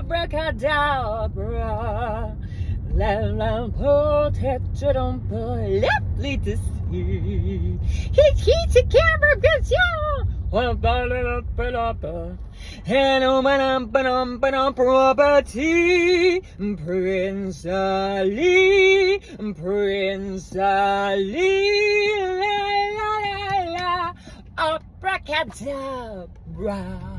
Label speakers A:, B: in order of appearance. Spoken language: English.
A: Abracadabra, la protected on lovely to see. He's a camera vision. And property, Prince Ali, la la la la, abracadabra.